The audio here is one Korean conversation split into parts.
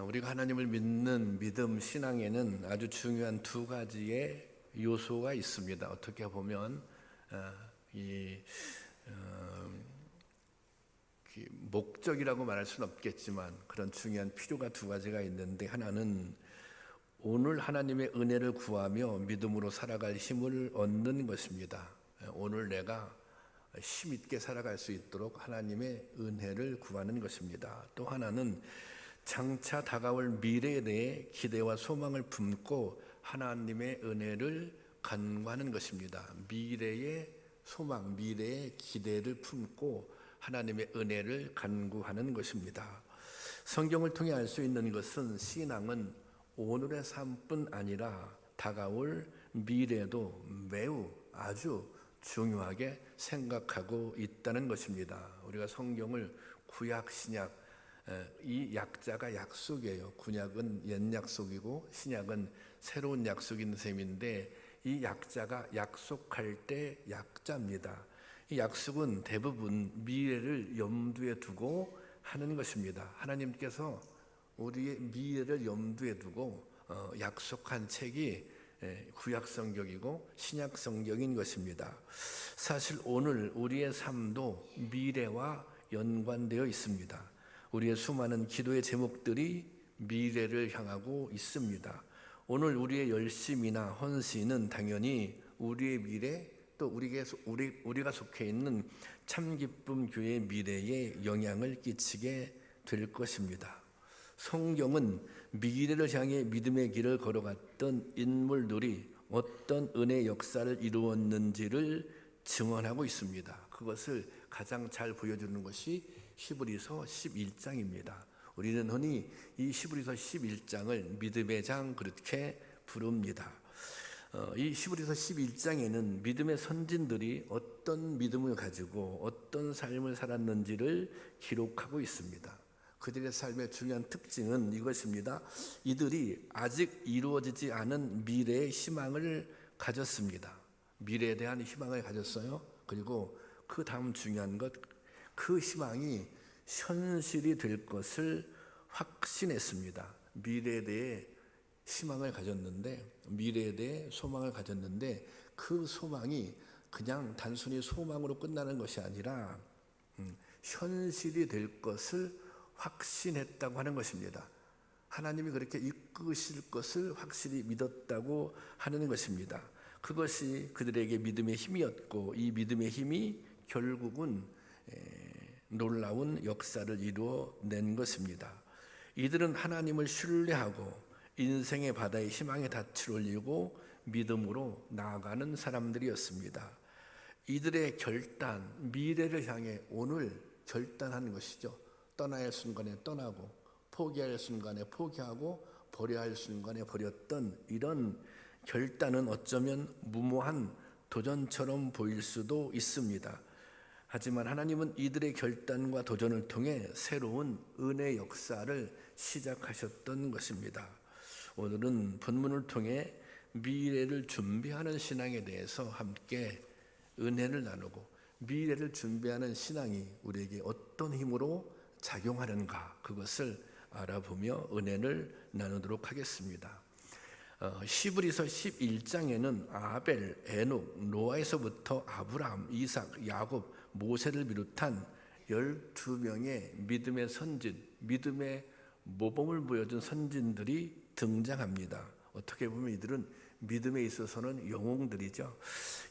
우리가 하나님을 믿는 믿음 신앙에는 아주 중요한 두 가지의 요소가 있습니다. 어떻게 보면 이 목적이라고 말할 수는 없겠지만 그런 중요한 필요가 두 가지가 있는데, 하나는 오늘 하나님의 은혜를 구하며 믿음으로 살아갈 힘을 얻는 것입니다. 오늘 내가 힘 있게 살아갈 수 있도록 하나님의 은혜를 구하는 것입니다. 또 하나는 장차 다가올 미래에 대해 기대와 소망을 품고 하나님의 은혜를 간구하는 것입니다. 미래의 소망, 미래의 기대를 품고 하나님의 은혜를 간구하는 것입니다. 성경을 통해 알 수 있는 것은 신앙은 오늘의 삶뿐 아니라 다가올 미래도 매우 아주 중요하게 생각하고 있다는 것입니다. 우리가 성경을 구약, 신약, 이 약자가 약속이에요. 구약은 옛 약속이고 신약은 새로운 약속인 셈인데, 이 약자가 약속할 때 약자입니다. 이 약속은 대부분 미래를 염두에 두고 하는 것입니다. 하나님께서 우리의 미래를 염두에 두고 약속한 책이 구약 성경이고 신약 성경인 것입니다. 사실 오늘 우리의 삶도 미래와 연관되어 있습니다. 우리의 수많은 기도의 제목들이 미래를 향하고 있습니다. 오늘 우리의 열심이나 헌신은 당연히 우리의 미래, 또 우리가 속해 있는 참기쁨 교회의 미래에 영향을 끼치게 될 것입니다. 성경은 미래를 향해 믿음의 길을 걸어갔던 인물들이 어떤 은혜의 역사를 이루었는지를 증언하고 있습니다. 그것을 가장 잘 보여주는 것이 히브리서 11장입니다. 우리는 흔히 이 히브리서 11장을 믿음의 장 그렇게 부릅니다. 이 히브리서 11장에는 믿음의 선진들이 어떤 믿음을 가지고 어떤 삶을 살았는지를 기록하고 있습니다. 그들의 삶의 중요한 특징은 이것입니다. 이들이 아직 이루어지지 않은 미래의 희망을 가졌습니다. 미래에 대한 희망을 가졌어요. 그리고 그 다음 중요한 것, 그 희망이 현실이 될 것을 확신했습니다. 미래에 대해 희망을 가졌는데, 미래에 대해 소망을 가졌는데, 그 소망이 그냥 단순히 소망으로 끝나는 것이 아니라 현실이 될 것을 확신했다고 하는 것입니다. 하나님이 그렇게 이끄실 것을 확실히 믿었다고 하는 것입니다. 그것이 그들에게 믿음의 힘이었고, 이 믿음의 힘이 결국은 놀라운 역사를 이루어낸 것입니다. 이들은 하나님을 신뢰하고 인생의 바다에 희망의 닻을 올리고 믿음으로 나아가는 사람들이었습니다. 이들의 결단, 미래를 향해 오늘 결단하는 것이죠. 떠나야 할 순간에 떠나고, 포기할 순간에 포기하고, 버려야 할 순간에 버렸던 이런 결단은 어쩌면 무모한 도전처럼 보일 수도 있습니다. 하지만 하나님은 이들의 결단과 도전을 통해 새로운 은혜 역사를 시작하셨던 것입니다. 오늘은 본문을 통해 미래를 준비하는 신앙에 대해서 함께 은혜를 나누고, 미래를 준비하는 신앙이 우리에게 어떤 힘으로 작용하는가, 그것을 알아보며 은혜를 나누도록 하겠습니다. 히브리서 11장에는 아벨, 에녹, 노아에서부터 아브라함, 이삭, 야곱, 모세를 비롯한 12명의 믿음의 선진, 믿음의 모범을 보여준 선진들이 등장합니다. 어떻게 보면 이들은 믿음에 있어서는 영웅들이죠.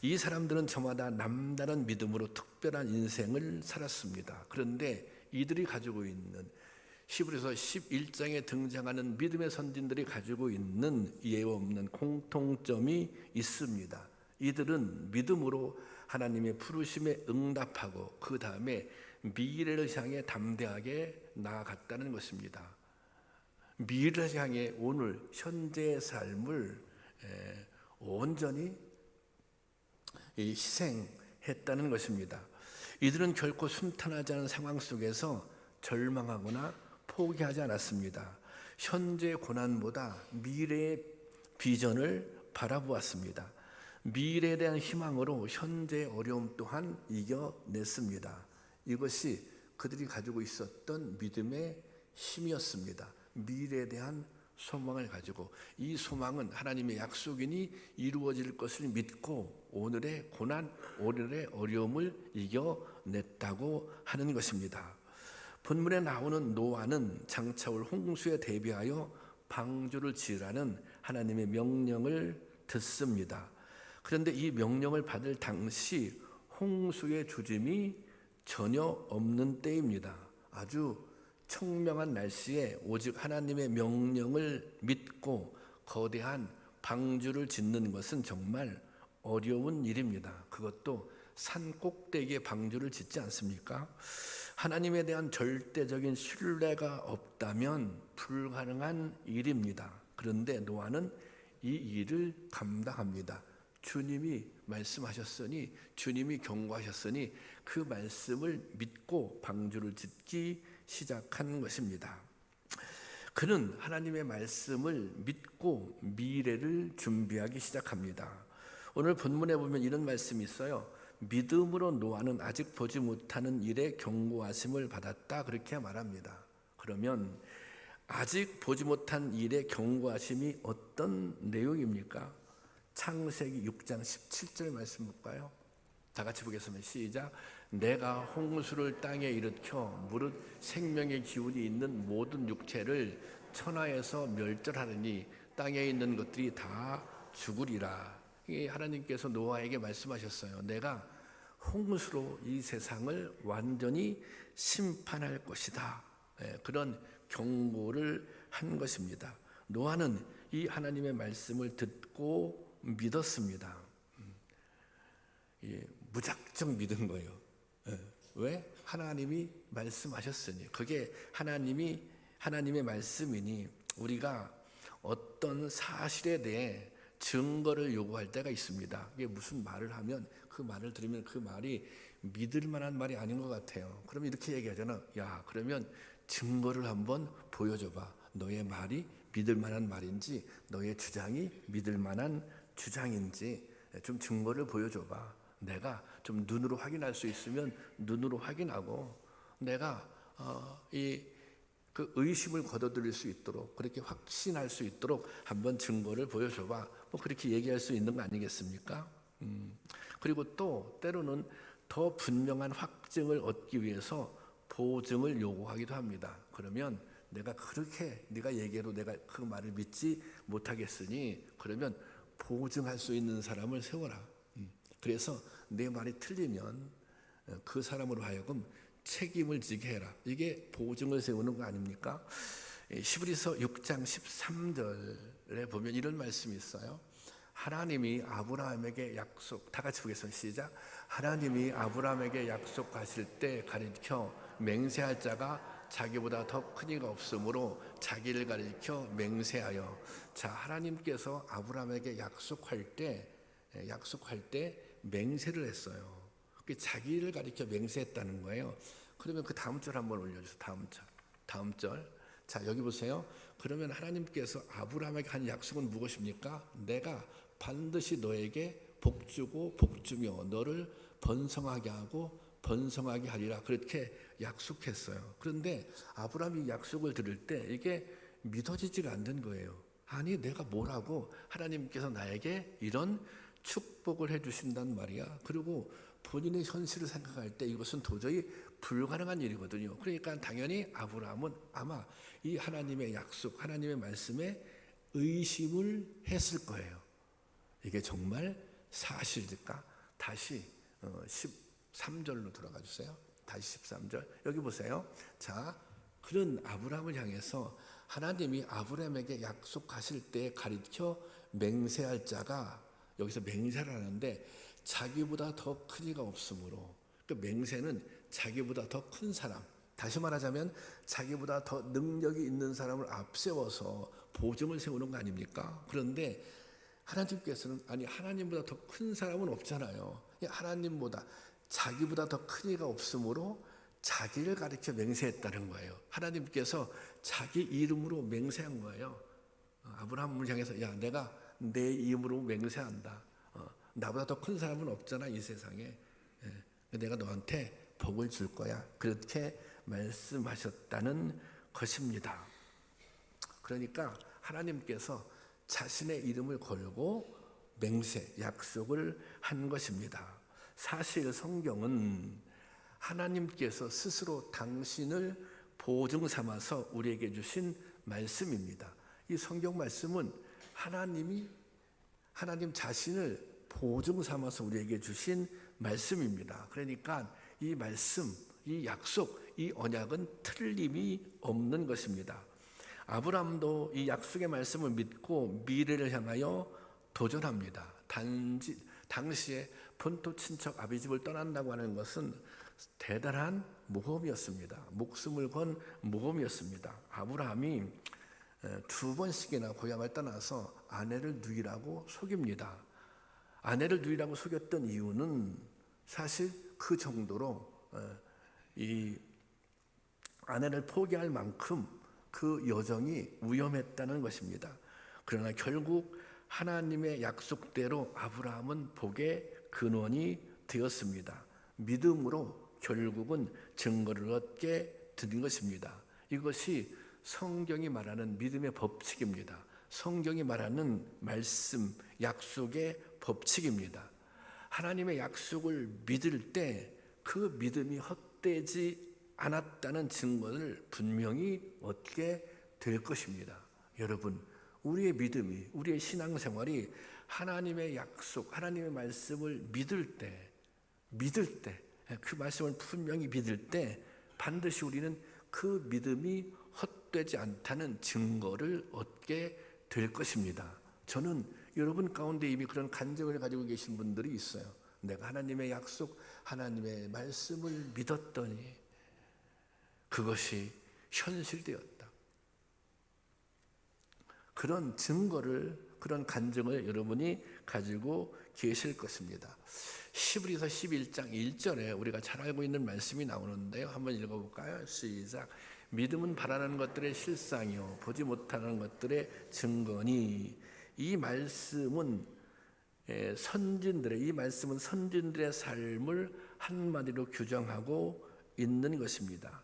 이 사람들은 저마다 남다른 믿음으로 특별한 인생을 살았습니다. 그런데 이들이 가지고 있는, 히브리서 11장에 등장하는 믿음의 선진들이 가지고 있는 예외 없는 공통점이 있습니다. 이들은 믿음으로 하나님의 부르심에 응답하고 그 다음에 미래를 향해 담대하게 나아갔다는 것입니다. 미래를 향해 오늘 현재의 삶을 온전히 희생했다는 것입니다. 이들은 결코 순탄하지 않은 상황 속에서 절망하거나 포기하지 않았습니다. 현재의 고난보다 미래의 비전을 바라보았습니다. 미래에 대한 희망으로 현재의 어려움 또한 이겨냈습니다. 이것이 그들이 가지고 있었던 믿음의 힘이었습니다. 미래에 대한 소망을 가지고, 이 소망은 하나님의 약속이니 이루어질 것을 믿고 오늘의 고난, 오늘의 어려움을 이겨냈다고 하는 것입니다. 본문에 나오는 노아는 장차 올 홍수에 대비하여 방주를 지으라는 하나님의 명령을 듣습니다. 그런데 이 명령을 받을 당시 홍수의 조짐이 전혀 없는 때입니다. 아주 청명한 날씨에 오직 하나님의 명령을 믿고 거대한 방주를 짓는 것은 정말 어려운 일입니다. 그것도 산 꼭대기에 방주를 짓지 않습니까? 하나님에 대한 절대적인 신뢰가 없다면 불가능한 일입니다. 그런데 노아는 이 일을 감당합니다. 주님이 말씀하셨으니, 주님이 경고하셨으니 그 말씀을 믿고 방주를 짓기 시작한 것입니다. 그는 하나님의 말씀을 믿고 미래를 준비하기 시작합니다. 오늘 본문에 보면 이런 말씀이 있어요. 믿음으로 노아는 아직 보지 못하는 일에 경고하심을 받았다, 그렇게 말합니다. 그러면 아직 보지 못한 일에 경고하심이 어떤 내용입니까? 창세기 6장 17절 말씀 볼까요? 다 같이 보겠습니다. 시작. 내가 홍수를 땅에 일으켜 무릇 생명의 기운이 있는 모든 육체를 천하에서 멸절하느니 땅에 있는 것들이 다 죽으리라. 이게 하나님께서 노아에게 말씀하셨어요. 내가 홍수로 이 세상을 완전히 심판할 것이다. 그런 경고를 한 것입니다. 노아는 이 하나님의 말씀을 듣고 믿었습니다. 무작정 믿은 거예요. 왜? 하나님이 말씀하셨으니. 그게 하나님의 말씀이니 우리가 어떤 사실에 대해 증거를 요구할 때가 있습니다. 이게 무슨 말을 하면 그 말을 들으면 그 말이 믿을 만한 말이 아닌 것 같아요. 그럼 이렇게 얘기하잖아. 야, 그러면 증거를 한번 보여줘봐. 너의 말이 믿을 만한 말인지, 너의 주장이 믿을 만한 주장인지 좀 증거를 보여줘봐. 내가 좀 눈으로 확인할 수 있으면 눈으로 확인하고, 내가 그 의심을 거둬들일 수 있도록, 그렇게 확신할 수 있도록 한번 증거를 보여줘봐. 뭐 그렇게 얘기할 수 있는 거 아니겠습니까? 그리고 또 때로는 더 분명한 확증을 얻기 위해서 보증을 요구하기도 합니다. 그러면 내가 그렇게 네가 얘기해도 내가 그 말을 믿지 못하겠으니 그러면 보증할 수 있는 사람을 세워라. 그래서 내 말이 틀리면 그 사람으로 하여금 책임을 지게 해라. 이게 보증을 세우는 거 아닙니까? 히브리서 6장 13절에 보면 이런 말씀이 있어요. 하나님이 아브라함에게 약속, 다 같이 보겠습니다. 시작. 하나님이 아브라함에게 약속하실 때 가리켜 맹세할 자가 자기보다 더 큰 이가 없으므로 자기를 가리켜 맹세하여. 자, 하나님께서 아브라함에게 약속할 때 맹세를 했어요. 자기를 가리켜 맹세했다는 거예요. 그러면 그 다음 절 한번 올려주세요. 다음 절. 자, 여기 보세요. 그러면 하나님께서 아브라함에게 한 약속은 무엇입니까? 내가 반드시 너에게 복주고 복주며 너를 번성하게 하고 번성하게 하리라. 그렇게 약속했어요. 그런데 아브라함이 약속을 들을 때 이게 믿어지지가 않는 거예요. 아니, 내가 뭐라고 하나님께서 나에게 이런 축복을 해주신단 말이야. 그리고 본인의 현실을 생각할 때 이것은 도저히 불가능한 일이거든요. 그러니까 당연히 아브라함은 아마 이 하나님의 약속, 하나님의 말씀에 의심을 했을 거예요. 이게 정말 사실일까? 다시 13절로 들어가 주세요. 다시 13절. 여기 보세요. 자, 그런 아브라함을 향해서 하나님이 아브라함에게 약속하실 때 가리켜 맹세할 자가, 여기서 맹세를 하는데 자기보다 더 큰 이가 없으므로, 그 맹세는 자기보다 더 큰 사람, 다시 말하자면 자기보다 더 능력이 있는 사람을 앞세워서 보증을 세우는 거 아닙니까? 그런데 하나님께서는 아니, 하나님보다 더 큰 사람은 없잖아요. 하나님보다 자기보다 더 큰 이가 없으므로 자기를 가리켜 맹세했다는 거예요. 하나님께서 자기 이름으로 맹세한 거예요. 아브라함을 향해서 야, 내가 내 이름으로 맹세한다. 나보다 더 큰 사람은 없잖아, 이 세상에. 내가 너한테 복을 줄 거야. 그렇게 말씀하셨다는 것입니다. 그러니까 하나님께서 자신의 이름을 걸고 맹세, 약속을 한 것입니다. 사실 성경은 하나님께서 스스로 당신을 보증 삼아서 우리에게 주신 말씀입니다. 이 성경 말씀은 하나님 자신을 보증 삼아서 우리에게 주신 말씀입니다. 그러니까 이 말씀, 이 약속, 이 언약은 틀림이 없는 것입니다. 아브라함도 이 약속의 말씀을 믿고 미래를 향하여 도전합니다. 당시에 본토 친척 아비집을 떠난다고 하는 것은 대단한 모험이었습니다. 목숨을 건 모험이었습니다. 아브라함이 2번씩이나 고향을 떠나서 아내를 누이라고 속입니다. 아내를 누이라고 속였던 이유는 사실 그 정도로 이 아내를 포기할 만큼 그 여정이 위험했다는 것입니다. 그러나 결국 하나님의 약속대로 아브라함은 복의 근원이 되었습니다. 믿음으로 결국은 증거를 얻게 된 것입니다. 이것이 성경이 말하는 믿음의 법칙입니다. 성경이 말하는 말씀, 약속의 법칙입니다. 하나님의 약속을 믿을 때 그 믿음이 헛되지 않았다는 증거를 분명히 얻게 될 것입니다. 여러분, 우리의 믿음이, 우리의 신앙생활이 하나님의 약속, 하나님의 말씀을 믿을 때, 그 말씀을 분명히 믿을 때 반드시 우리는 그 믿음이 헛되지 않다는 증거를 얻게 될 것입니다. 저는 여러분 가운데 이미 그런 간증을 가지고 계신 분들이 있어요. 내가 하나님의 약속, 하나님의 말씀을 믿었더니 그것이 현실되었다. 그런 증거를, 그런 간증을 여러분이 가지고 계실 것입니다. 히브리서 11장 1절에 우리가 잘 알고 있는 말씀이 나오는데요. 한번 읽어볼까요? 시작. 믿음은 바라는 것들의 실상이요 보지 못하는 것들의 증거니. 이 말씀은 선진들의 삶을 한마디로 규정하고 있는 것입니다.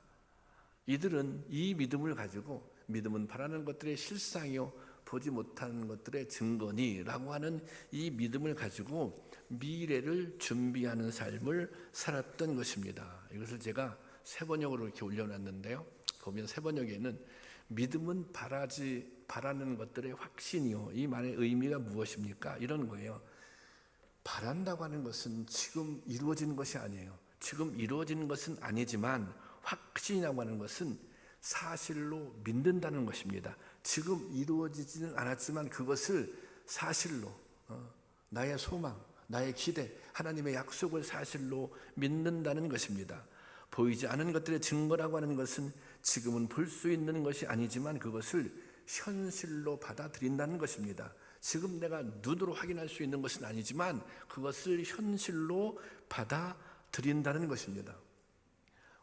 이들은 이 믿음을 가지고 믿음은 바라는 것들의 실상이요 보지 못하는 것들의 증거니라고 하는 이 믿음을 가지고 미래를 준비하는 삶을 살았던 것입니다. 이것을 제가 세 번역으로 이렇게 올려놨는데요. 보면 세 번역에는 믿음은 바라는 것들의 확신이요. 이 말의 의미가 무엇입니까? 이런 거예요. 바란다고 하는 것은 지금 이루어지는 것이 아니에요. 지금 이루어지는 것은 아니지만 확신이라고 하는 것은 사실로 믿는다는 것입니다. 지금 이루어지지는 않았지만 그것을 사실로 나의 소망, 나의 기대, 하나님의 약속을 사실로 믿는다는 것입니다. 보이지 않은 것들의 증거라고 하는 것은 지금은 볼 수 있는 것이 아니지만 그것을 현실로 받아들인다는 것입니다. 지금 내가 눈으로 확인할 수 있는 것은 아니지만 그것을 현실로 받아들인다는 것입니다.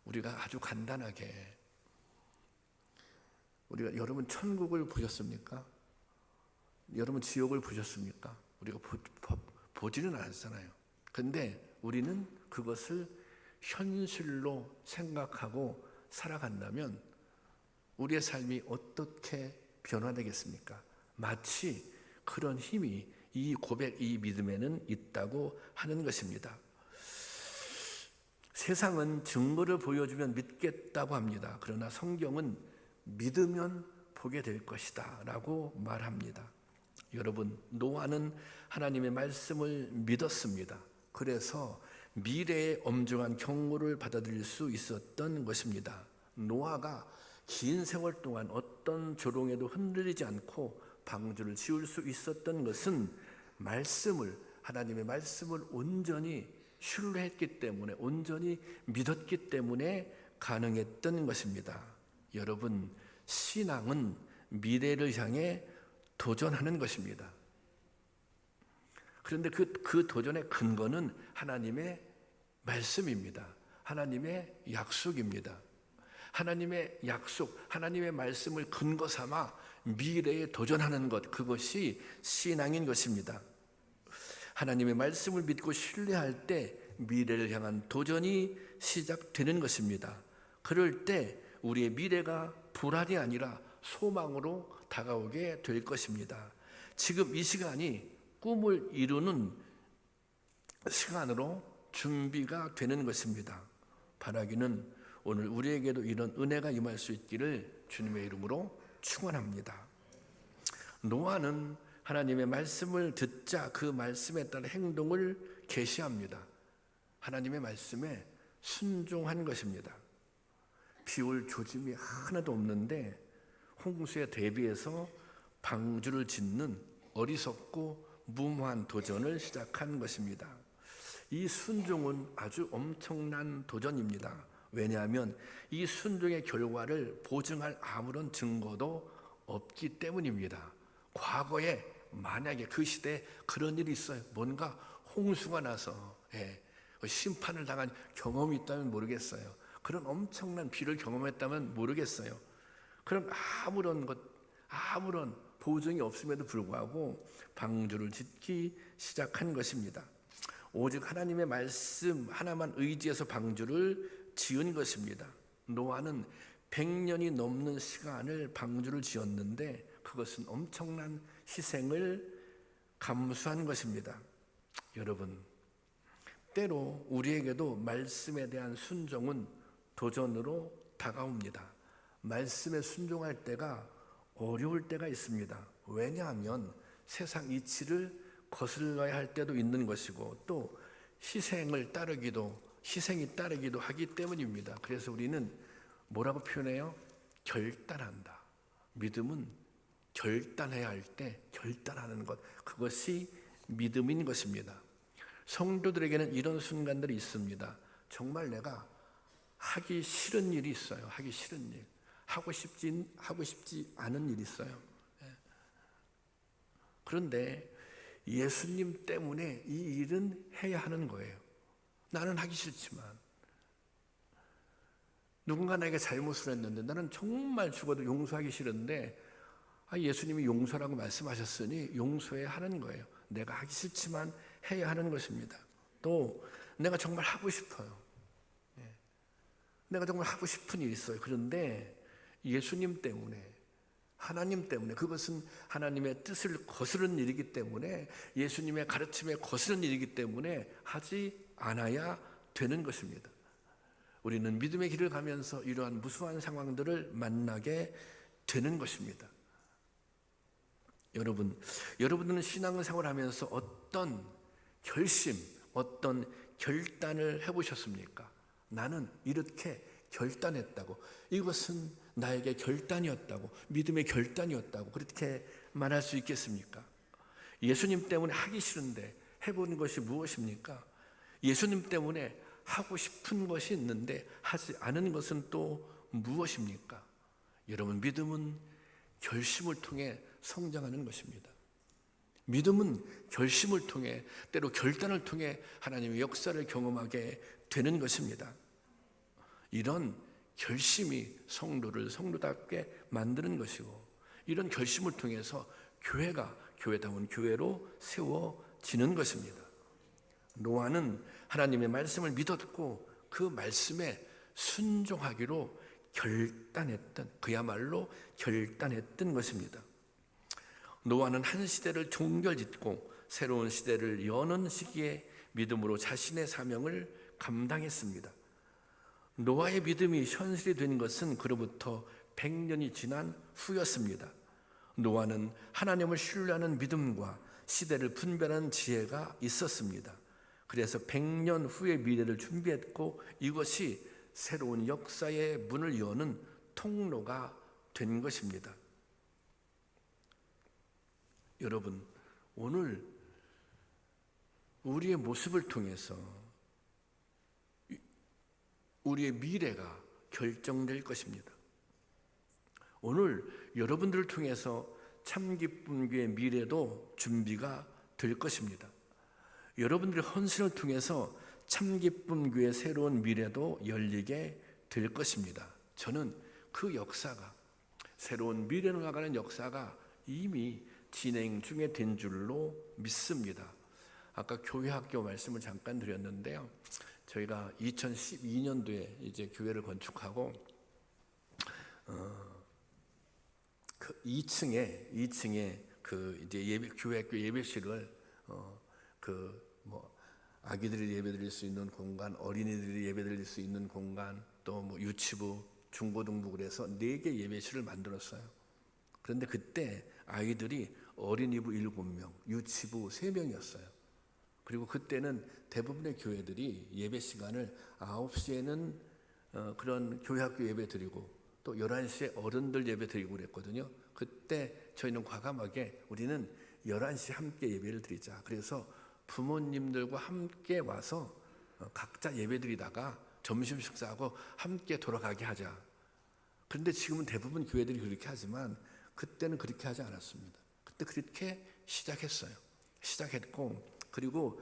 우리가 아주 간단하게 여러분 천국을 보셨습니까? 여러분 지옥을 보셨습니까? 우리가 보지는 않았잖아요. 근데 우리는 그것을 현실로 생각하고 살아간다면 우리의 삶이 어떻게 변화되겠습니까? 마치 그런 힘이 이 고백, 이 믿음에는 있다고 하는 것입니다. 세상은 증거를 보여주면 믿겠다고 합니다. 그러나 성경은 믿으면 보게 될 것이다 라고 말합니다. 여러분, 노아는 하나님의 말씀을 믿었습니다. 그래서 미래의 엄중한 경고를 받아들일 수 있었던 것입니다. 노아가 긴 세월 동안 어떤 조롱에도 흔들리지 않고 방주를 지을 수 있었던 것은 하나님의 말씀을 온전히 신뢰했기 때문에, 온전히 믿었기 때문에 가능했던 것입니다. 여러분, 신앙은 미래를 향해 도전하는 것입니다. 그런데 그 도전의 근거는 하나님의 말씀입니다. 하나님의 약속입니다. 하나님의 약속, 하나님의 말씀을 근거 삼아 미래에 도전하는 것, 그것이 신앙인 것입니다. 하나님의 말씀을 믿고 신뢰할 때 미래를 향한 도전이 시작되는 것입니다. 그럴 때 우리의 미래가 불안이 아니라 소망으로 다가오게 될 것입니다. 지금 이 시간이 꿈을 이루는 시간으로 준비가 되는 것입니다. 바라기는 오늘 우리에게도 이런 은혜가 임할 수 있기를 주님의 이름으로 축원합니다. 노아는 하나님의 말씀을 듣자 그 말씀에 따라 행동을 개시합니다. 하나님의 말씀에 순종한 것입니다. 비올 조짐이 하나도 없는데 홍수에 대비해서 방주를 짓는 어리석고 무모한 도전을 시작한 것입니다. 이 순종은 아주 엄청난 도전입니다. 왜냐하면 이 순종의 결과를 보증할 아무런 증거도 없기 때문입니다. 과거에 만약에 그 시대에 그런 일이 있어요. 뭔가 홍수가 나서 심판을 당한 경험이 있다면 모르겠어요. 그런 엄청난 비를 경험했다면 모르겠어요. 그럼 아무런 보증이 없음에도 불구하고 방주를 짓기 시작한 것입니다. 오직 하나님의 말씀 하나만 의지해서 방주를 지은 것입니다. 노아는 100년이 넘는 시간을 방주를 지었는데 그것은 엄청난 희생을 감수한 것입니다. 여러분, 때로 우리에게도 말씀에 대한 순종은 도전으로 다가옵니다. 말씀에 순종할 때가 어려울 때가 있습니다. 왜냐하면 세상 이치를 거슬러야 할 때도 있는 것이고 또 희생이 따르기도 하기 때문입니다. 그래서 우리는 뭐라고 표현해요? 결단한다. 믿음은 결단해야 할 때 결단하는 것, 그것이 믿음인 것입니다. 성도들에게는 이런 순간들이 있습니다. 정말 내가 하기 싫은 일이 있어요. 하기 싫은 일, 하고 싶지 않은 일이 있어요. 그런데 예수님 때문에 이 일은 해야 하는 거예요. 나는 하기 싫지만 누군가 나에게 잘못을 했는데 나는 정말 죽어도 용서하기 싫은데 예수님이 용서라고 말씀하셨으니 용서해야 하는 거예요. 내가 하기 싫지만 해야 하는 것입니다. 또 내가 정말 하고 싶어요. 내가 정말 하고 싶은 일이 있어요. 그런데 예수님 때문에, 하나님 때문에, 그것은 하나님의 뜻을 거스르는 일이기 때문에, 예수님의 가르침에 거스르는 일이기 때문에 하지 않아야 되는 것입니다. 우리는 믿음의 길을 가면서 이러한 무수한 상황들을 만나게 되는 것입니다. 여러분들은 신앙생활을 하면서 어떤 결심, 어떤 결단을 해보셨습니까? 나는 이렇게 결단했다고, 이것은 나에게 결단이었다고, 믿음의 결단이었다고 그렇게 말할 수 있겠습니까? 예수님 때문에 하기 싫은데 해보는 것이 무엇입니까? 예수님 때문에 하고 싶은 것이 있는데 하지 않은 것은 또 무엇입니까? 여러분, 믿음은 결심을 통해 성장하는 것입니다. 믿음은 결심을 통해, 때로 결단을 통해 하나님의 역사를 경험하게 되는 것입니다. 이런 결심이 성도를 성도답게 만드는 것이고, 이런 결심을 통해서 교회가 교회다운 교회로 세워지는 것입니다. 노아는 하나님의 말씀을 믿었고 그 말씀에 순종하기로 그야말로 결단했던 것입니다. 노아는 한 시대를 종결짓고 새로운 시대를 여는 시기에 믿음으로 자신의 사명을 감당했습니다. 노아의 믿음이 현실이 된 것은 그로부터 100년이 지난 후였습니다. 노아는 하나님을 신뢰하는 믿음과 시대를 분별하는 지혜가 있었습니다. 그래서 100년 후의 미래를 준비했고 이것이 새로운 역사의 문을 여는 통로가 된 것입니다. 여러분, 오늘 우리의 모습을 통해서 우리의 미래가 결정될 것입니다. 오늘 여러분들을 통해서 참기쁨교의 미래도 준비가 될 것입니다. 여러분들의 헌신을 통해서 참기쁨교의 새로운 미래도 열리게 될 것입니다. 저는 그 역사가, 새로운 미래로 나가는 역사가 이미 진행 중에 된 줄로 믿습니다. 아까 교회학교 말씀을 잠깐 드렸는데요. 저희가 2012년도에 이제 교회를 건축하고 그 2층에 그 이제 교회학교 예배실을 아기들이 예배드릴 수 있는 공간, 어린이들이 예배드릴 수 있는 공간, 또 뭐 유치부, 중고등부 그래서 4개 예배실을 만들었어요. 그런데 그때 아이들이 어린이부 7명, 유치부 3명이었어요. 그리고 그때는 대부분의 교회들이 예배 시간을 9시에는 그런 교회학교 예배 드리고 또 11시에 어른들 예배 드리고 그랬거든요. 그때 저희는 과감하게 우리는 11시에 함께 예배를 드리자. 그래서 부모님들과 함께 와서 각자 예배 드리다가 점심 식사하고 함께 돌아가게 하자. 그런데 지금은 대부분 교회들이 그렇게 하지만 그때는 그렇게 하지 않았습니다. 그때 그렇게 시작했고, 그리고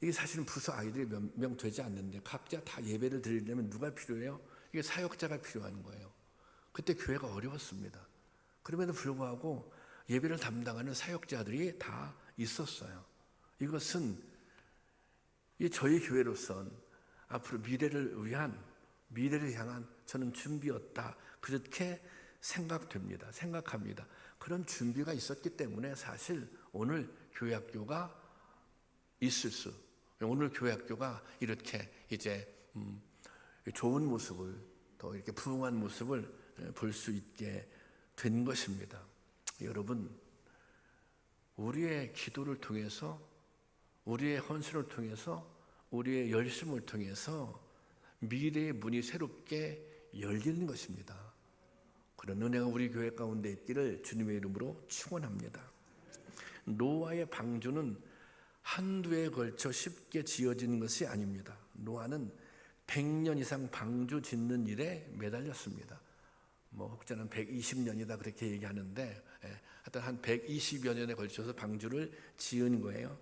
이게 사실은 부서 아이들이 몇 명 되지 않는데 각자 다 예배를 드리려면 누가 필요해요? 이게 사역자가 필요한 거예요. 그때 교회가 어려웠습니다. 그럼에도 불구하고 예배를 담당하는 사역자들이 다 있었어요. 이것은 저희 교회로선 앞으로 미래를 향한 저는 준비였다. 그렇게 생각합니다. 그런 준비가 있었기 때문에 사실 오늘 교회학교가 오늘 교회학교가 이렇게 이제 좋은 모습을, 더 이렇게 부흥한 모습을 볼 수 있게 된 것입니다. 여러분, 우리의 기도를 통해서, 우리의 헌신을 통해서, 우리의 열심을 통해서 미래의 문이 새롭게 열리는 것입니다. 그런 은혜가 우리 교회 가운데 있기를 주님의 이름으로 축원합니다. 노아의 방주는 한두 해에 걸쳐 쉽게 지어진 것이 아닙니다. 노아는 100년 이상 방주 짓는 일에 매달렸습니다. 혹자는 120년이다 그렇게 얘기하는데 하여튼 한 120여 년에 걸쳐서 방주를 지은 거예요.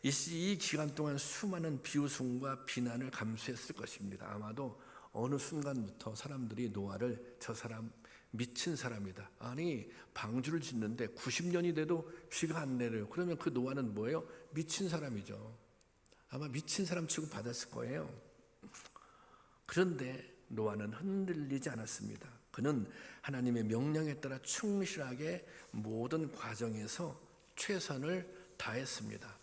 이 기간 동안 수많은 비웃음과 비난을 감수했을 것입니다. 아마도 어느 순간부터 사람들이 노아를 저 사람 미친 사람이다. 아니 방주를 짓는데 90년이 돼도 비가 안 내려요. 그러면 그 노아는 뭐예요? 미친 사람이죠. 아마 미친 사람 취급 받았을 거예요. 그런데 노아는 흔들리지 않았습니다. 그는 하나님의 명령에 따라 충실하게 모든 과정에서 최선을 다했습니다.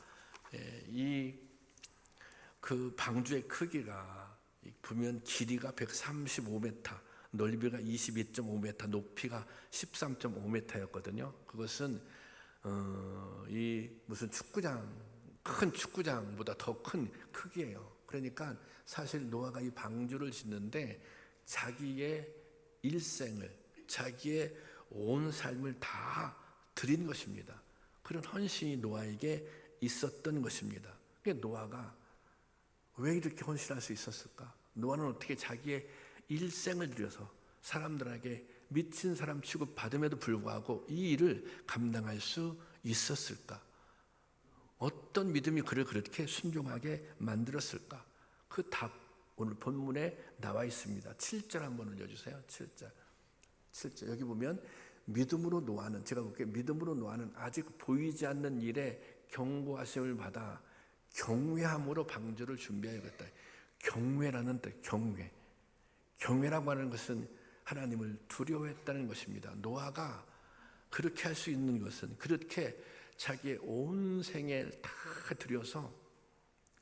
그 방주의 크기가 보면 길이가 135m, 넓이가 22.5m, 높이가 13.5m였거든요. 그것은 무슨 큰 축구장보다 더 큰 크기예요. 그러니까 사실 노아가 이 방주를 짓는데 자기의 일생을, 자기의 온 삶을 다 드린 것입니다. 그런 헌신이 노아에게 있었던 것입니다. 노아가 왜 이렇게 헌신할 수 있었을까? 노아는 어떻게 자기의 일생을 들여서 사람들에게 미친 사람 취급받음에도 불구하고 이 일을 감당할 수 있었을까? 어떤 믿음이 그를 그렇게 순종하게 만들었을까? 그 답 오늘 본문에 나와 있습니다. 7절 한번 올려주세요. 7절 여기 보면 믿음으로 노아는, 제가 볼게요. 믿음으로 노아는 아직 보이지 않는 일에 경고하심을 받아 경외함으로 방주를 준비하였다. 경외라는 뜻, 경외라고 하는 것은 하나님을 두려워했다는 것입니다. 노아가 그렇게 할 수 있는 것은, 그렇게 자기의 온 생을 다 들여서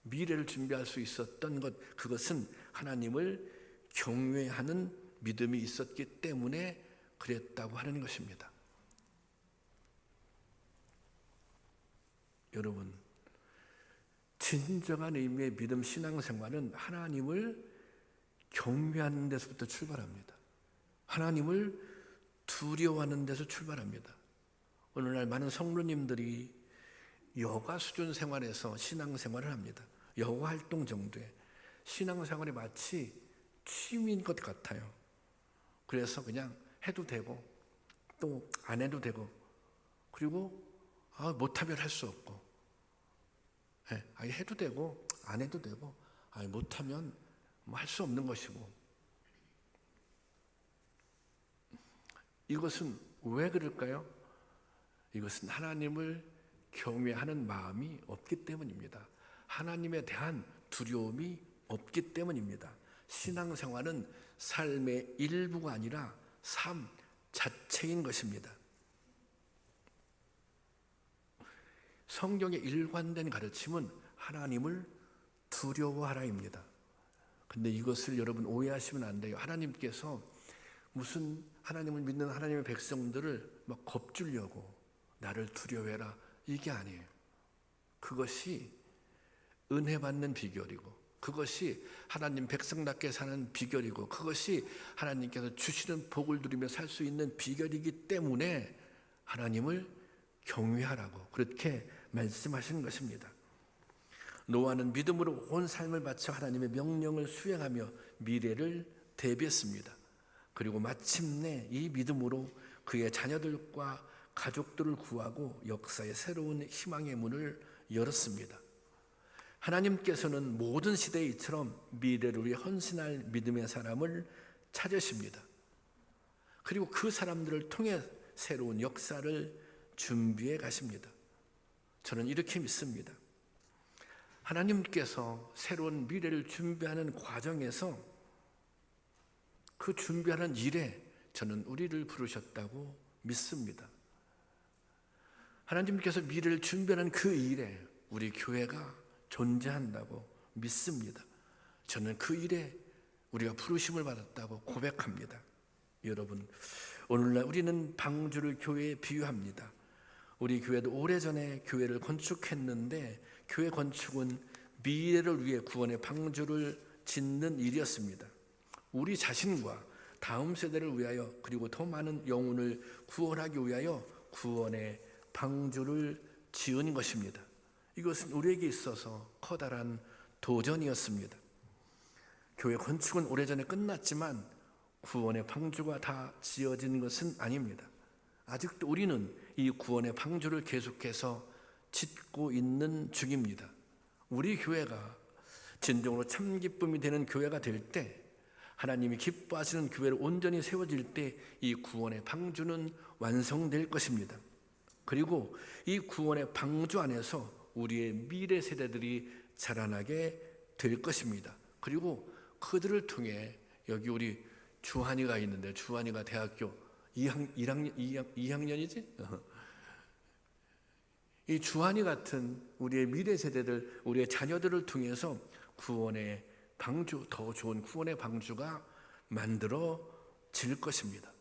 미래를 준비할 수 있었던 것, 그것은 하나님을 경외하는 믿음이 있었기 때문에 그랬다고 하는 것입니다. 여러분, 진정한 의미의 믿음 신앙생활은 하나님을 경외하는 데서부터 출발합니다. 하나님을 두려워하는 데서 출발합니다. 오늘날 많은 성도님들이 여가 수준 생활에서 신앙생활을 합니다. 여가 활동 정도의 신앙생활이 마치 취미인 것 같아요. 그래서 그냥 해도 되고 또 안 해도 되고, 그리고 못하면 할 수 없고, 해도 되고 안 해도 되고, 못하면 할 수 없는 것이고. 이것은 왜 그럴까요? 이것은 하나님을 경외하는 마음이 없기 때문입니다. 하나님에 대한 두려움이 없기 때문입니다. 신앙생활은 삶의 일부가 아니라 삶 자체인 것입니다. 성경의 일관된 가르침은 하나님을 두려워하라입니다. 근데 이것을 여러분 오해하시면 안 돼요. 하나님께서 무슨 하나님을 믿는 하나님의 백성들을 막 겁주려고 나를 두려워해라, 이게 아니에요. 그것이 은혜 받는 비결이고, 그것이 하나님 백성답게 사는 비결이고, 그것이 하나님께서 주시는 복을 누리며 살 수 있는 비결이기 때문에 하나님을 경외하라고 그렇게 말씀하시는 것입니다. 노아는 믿음으로 온 삶을 바쳐 하나님의 명령을 수행하며 미래를 대비했습니다. 그리고 마침내 이 믿음으로 그의 자녀들과 가족들을 구하고 역사의 새로운 희망의 문을 열었습니다. 하나님께서는 모든 시대에 이처럼 미래를 위해 헌신할 믿음의 사람을 찾으십니다. 그리고 그 사람들을 통해 새로운 역사를 준비해 가십니다. 저는 이렇게 믿습니다. 하나님께서 새로운 미래를 준비하는 과정에서 그 준비하는 일에 저는 우리를 부르셨다고 믿습니다. 하나님께서 미래를 준비하는 그 일에 우리 교회가 존재한다고 믿습니다. 저는 그 일에 우리가 부르심을 받았다고 고백합니다. 여러분, 오늘날 우리는 방주를 교회에 비유합니다. 우리 교회도 오래전에 교회를 건축했는데 교회 건축은 미래를 위해 구원의 방주를 짓는 일이었습니다. 우리 자신과 다음 세대를 위하여 그리고 더 많은 영혼을 구원하기 위하여 구원의 방주를 지은 것입니다. 이것은 우리에게 있어서 커다란 도전이었습니다. 교회 건축은 오래전에 끝났지만 구원의 방주가 다 지어진 것은 아닙니다. 아직도 우리는 이 구원의 방주를 계속해서 짓고 있는 중입니다. 우리 교회가 진정으로 참 기쁨이 되는 교회가 될 때, 하나님이 기뻐하시는 교회로 온전히 세워질 때 이 구원의 방주는 완성될 것입니다. 그리고 이 구원의 방주 안에서 우리의 미래 세대들이 자라나게 될 것입니다. 그리고 그들을 통해 여기 우리 주한이가 있는데, 주한이가 대학교 2학년이지? 이 주한이 같은 우리의 미래 세대들, 우리의 자녀들을 통해서 구원의 방주, 더 좋은 구원의 방주가 만들어질 것입니다.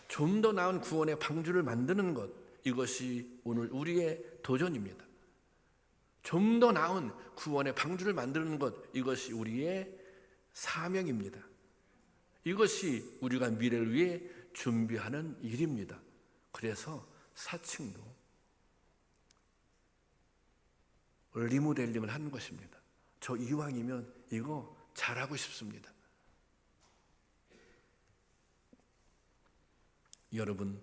좀 더 나은 구원의 방주를 만드는 것, 이것이 오늘 우리의 도전입니다. 좀 더 나은 구원의 방주를 만드는 것, 이것이 우리의 사명입니다. 이것이 우리가 미래를 위해 준비하는 일입니다. 그래서 사층도 리모델링을 하는 것입니다. 저 이왕이면 이거 잘하고 싶습니다. 여러분,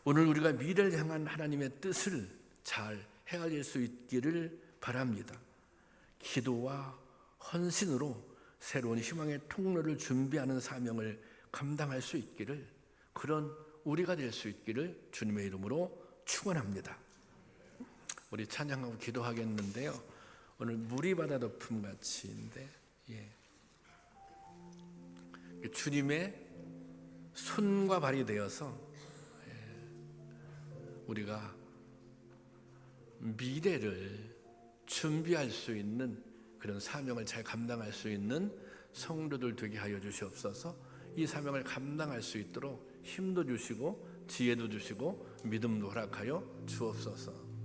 오늘 우리가 미래를 향한 하나님의 뜻을 잘 헤아릴 수 있기를 바랍니다. 기도와 헌신으로 새로운 희망의 통로를 준비하는 사명을 감당할 수 있기를, 그런 우리가 될 수 있기를 주님의 이름으로 축원합니다. 우리 찬양하고 기도하겠는데요. 오늘 물이 바다 덮음 같이인데, 주님의 손과 발이 되어서 우리가 미래를 준비할 수 있는 그런 사명을 잘 감당할 수 있는 성도들 되게 하여 주시옵소서. 이 사명을 감당할 수 있도록 힘도 주시고 지혜도 주시고 믿음도 허락하여 주옵소서.